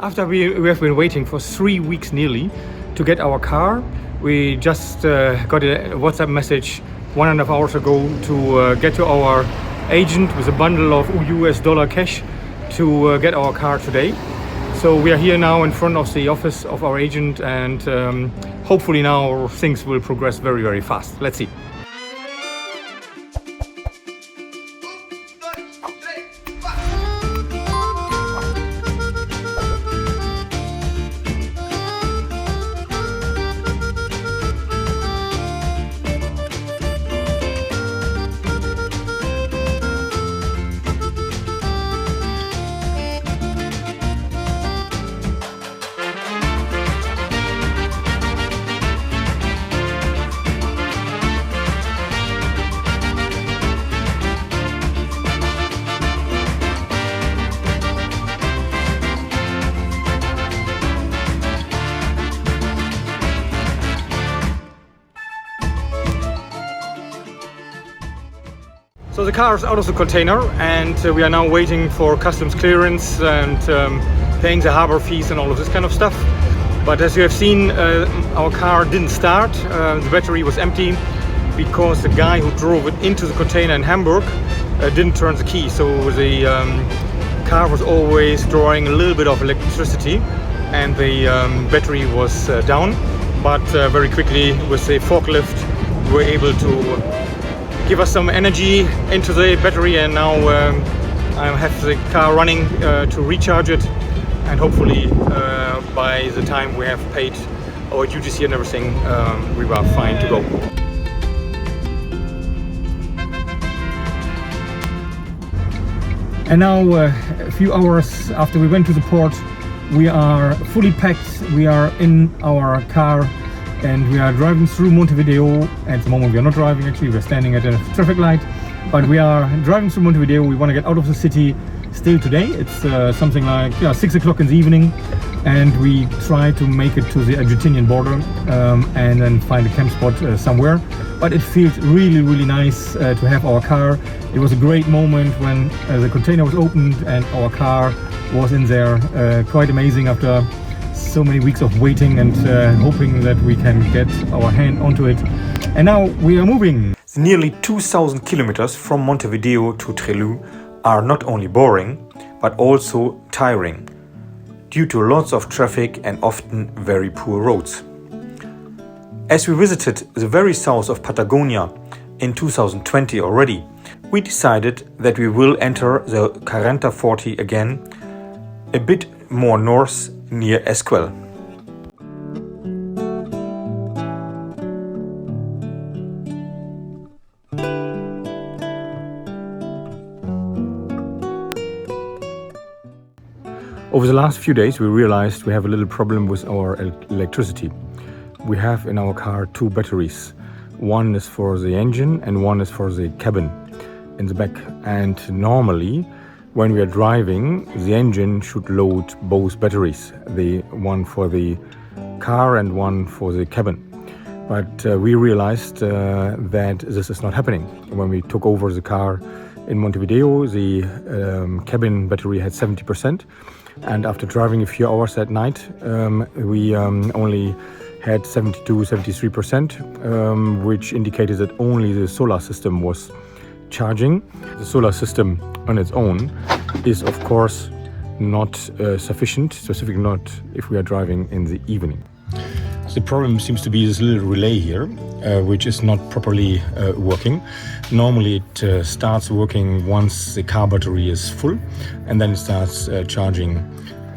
After we have been waiting for 3 weeks nearly to get our car, we just got a WhatsApp message 1.5 hours ago to get to our agent with a bundle of US dollar cash to get our car today. So we are here now in front of the office of our agent, and hopefully now things will progress very, very fast. Let's see. So the car is out of the container, and we are now waiting for customs clearance and paying the harbor fees and all of this kind of stuff. But as you have seen, our car didn't start. The battery was empty because the guy who drove it into the container in Hamburg didn't turn the key. So the car was always drawing a little bit of electricity, and the battery was down. But very quickly with the forklift we were able to give us some energy into the battery, and now I have the car running to recharge it, and hopefully by the time we have paid our duties here and everything, we are fine to go. And now a few hours after we went to the port, we are fully packed. We are in our car and we are driving through Montevideo. At the moment we are not driving, actually we're standing at a traffic light, but we are driving through Montevideo. We want to get out of the city still today. It's something like 6 o'clock in the evening, and we try to make it to the Argentinian border and then find a camp spot somewhere. But it feels really, really nice to have our car. It was a great moment when the container was opened and our car was in there. Quite amazing after so many weeks of waiting and hoping that we can get our hand onto it. And now we are moving. The nearly 2,000 kilometers from Montevideo to Trelew are not only boring, but also tiring, due to lots of traffic and often very poor roads. As we visited the very south of Patagonia in 2020 already, we decided that we will enter the 40 again, a bit more north near Esquel. Over the last few days we realized we have a little problem with our electricity. We have in our car 2 batteries. One is for the engine and one is for the cabin in the back. And normally when we are driving, the engine should load both batteries, the one for the car and one for the cabin. But we realized that this is not happening. When we took over the car in Montevideo, the cabin battery had 70%, and after driving a few hours at night, we only had 72-73%, which indicated that only the solar system was charging. The solar system on its own is of course not sufficient, specifically not if we are driving in the evening. The problem seems to be this little relay here, which is not properly working. Normally it starts working once the car battery is full, and then it starts charging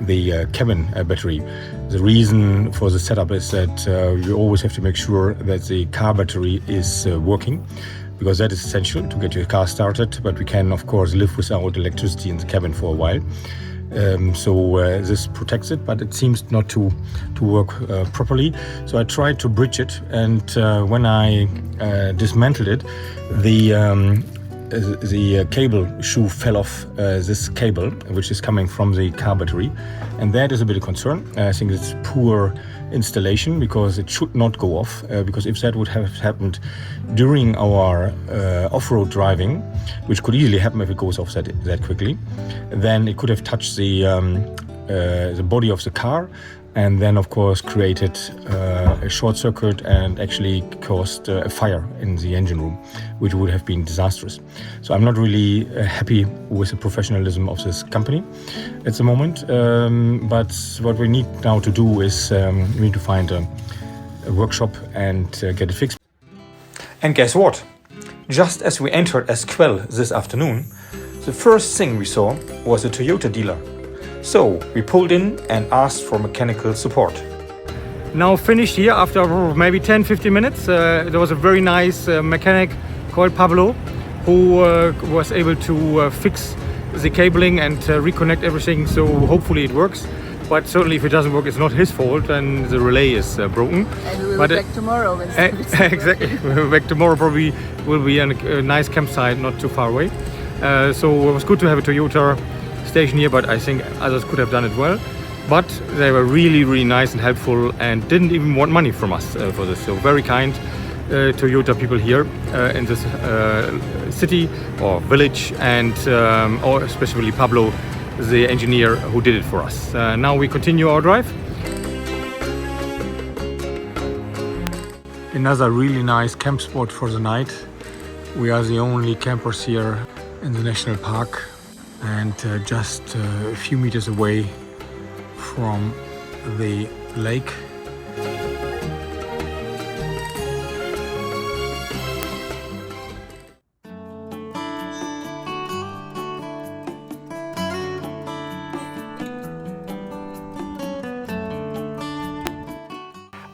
the cabin battery. The reason for the setup is that you always have to make sure that the car battery is working, because that is essential to get your car started, but we can of course live without electricity in the cabin for a while. So this protects it, but it seems not to work properly. So I tried to bridge it, and when I dismantled it, the cable shoe fell off this cable, which is coming from the car battery, and that is a bit of concern. I think it's poor installation, because it should not go off, because if that would have happened during our off-road driving, which could easily happen if it goes off that quickly, then it could have touched the the body of the car, and then of course created a short circuit and actually caused a fire in the engine room, which would have been disastrous. So I'm not really happy with the professionalism of this company at the moment, but what we need now to do is we need to find a workshop and get it fixed. And guess what? Just as we entered Esquel this afternoon, the first thing we saw was a Toyota dealer. So we pulled in and asked for mechanical support. Now finished here after maybe 10-15 minutes. There was a very nice mechanic called Pablo who was able to fix the cabling and reconnect everything, so hopefully it works. But certainly if it doesn't work, it's not his fault and the relay is broken. And we will be back tomorrow. Exactly, we'll be back tomorrow, probably will be in a nice campsite not too far away. So it was good to have a Toyota station here, but I think others could have done it well. But they were really, really nice and helpful and didn't even want money from us for this. So very kind Toyota people here in this city or village, and or especially Pablo, the engineer who did it for us. Now we continue our drive. Another really nice camp spot for the night. We are the only campers here in the national park, and just a few meters away from the lake.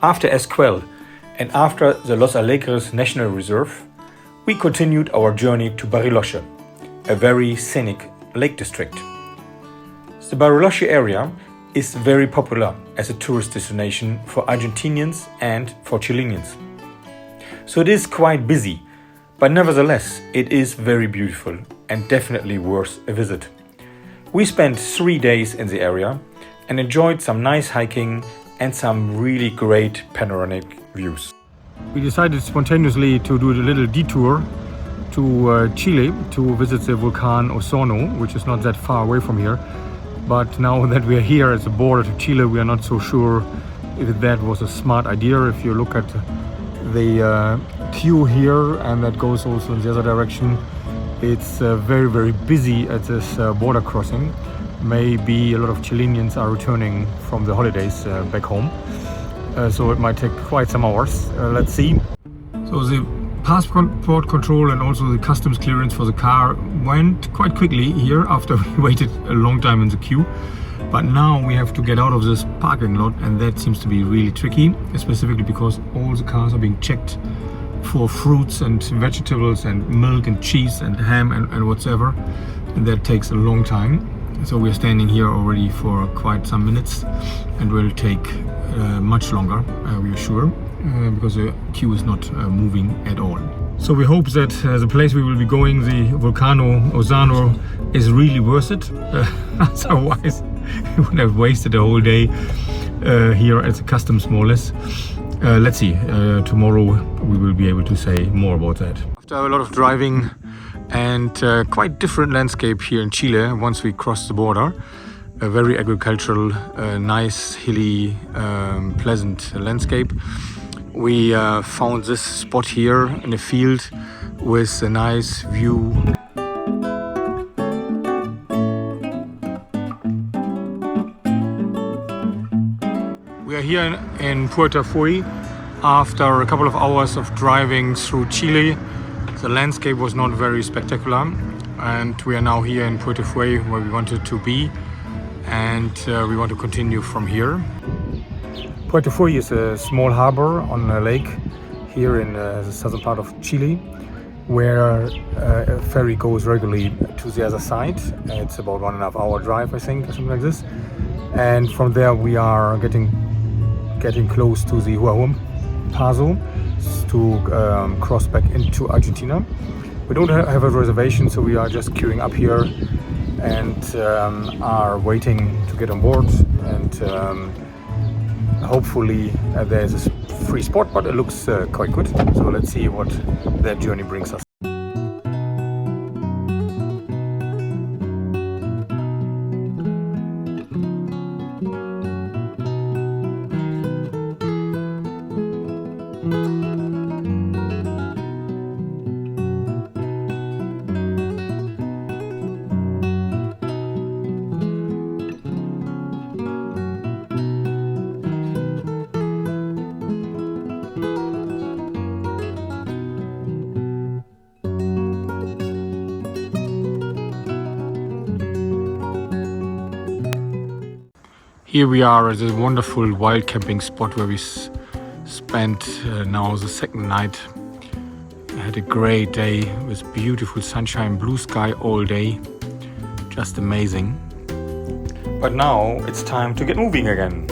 After Esquel and after the Los Alegres National Reserve, we continued our journey to Bariloche, a very scenic lake district. The Bariloche area is very popular as a tourist destination for Argentinians and for Chileans. So it is quite busy, but nevertheless it is very beautiful and definitely worth a visit. We spent 3 days in the area and enjoyed some nice hiking and some really great panoramic views. We decided spontaneously to do a little detour to Chile to visit the Vulcan Osorno, which is not that far away from here. But now that we are here at the border to Chile, we are not so sure if that was a smart idea. If you look at the queue here, and that goes also in the other direction, it's very, very busy at this border crossing. Maybe a lot of Chileans are returning from the holidays back home. So it might take quite some hours. Let's see. So the passport control and also the customs clearance for the car went quite quickly here after we waited a long time in the queue. But now we have to get out of this parking lot, and that seems to be really tricky, specifically because all the cars are being checked for fruits and vegetables and milk and cheese and ham and whatsoever, and that takes a long time. So we're standing here already for quite some minutes, and will take much longer, we are sure, because the queue is not moving at all. So we hope that the place we will be going, the Vulcano Osorno, is really worth it. Otherwise we would have wasted a whole day here at the customs, more or less. Let's see, tomorrow we will be able to say more about that. After a lot of driving and quite different landscape here in Chile once we cross the border, a very agricultural, nice, hilly, pleasant landscape. We found this spot here in a field with a nice view. We are here in Puerto Fui after a couple of hours of driving through Chile. The landscape was not very spectacular, and we are now here in Puerto Fui where we wanted to be, and we want to continue from here. Puerto Fui is a small harbor on a lake here in the southern part of Chile, where a ferry goes regularly to the other side. It's about 1.5 hour drive, I think, or something like this. And from there we are getting close to the Paso to cross back into Argentina. We don't have a reservation, so we are just queuing up here and are waiting to get on board, and hopefully there's a free spot, but it looks quite good. So let's see what that journey brings us. Here we are at a wonderful wild camping spot where we spent now the second night. I had a great day with beautiful sunshine, blue sky all day. Just amazing. But now it's time to get moving again.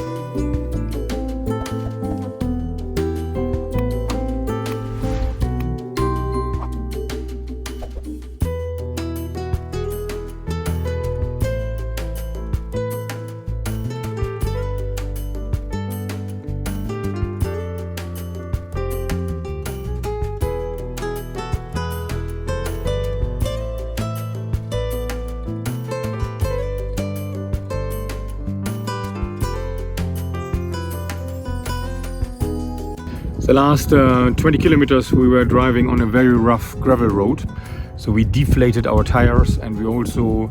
The last 20 kilometers we were driving on a very rough gravel road, so we deflated our tires and we also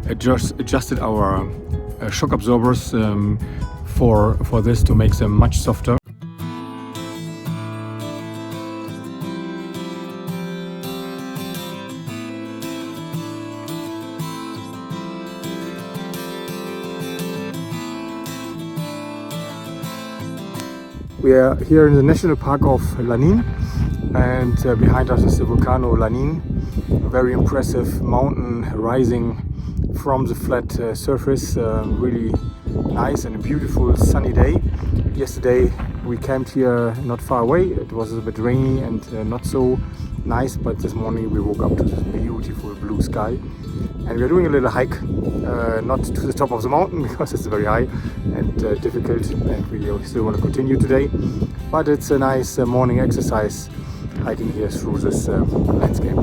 adjusted our shock absorbers for this to make them much softer. We are here in the national park of Lanin, and behind us is the Vulcan Lanin, a very impressive mountain rising from the flat surface. Really nice and a beautiful sunny day. Yesterday we camped here not far away. It was a bit rainy and not so nice, but this morning we woke up to this beautiful blue sky. And we're doing a little hike, not to the top of the mountain because it's very high and difficult, and we still want to continue today. But it's a nice morning exercise hiking here through this landscape.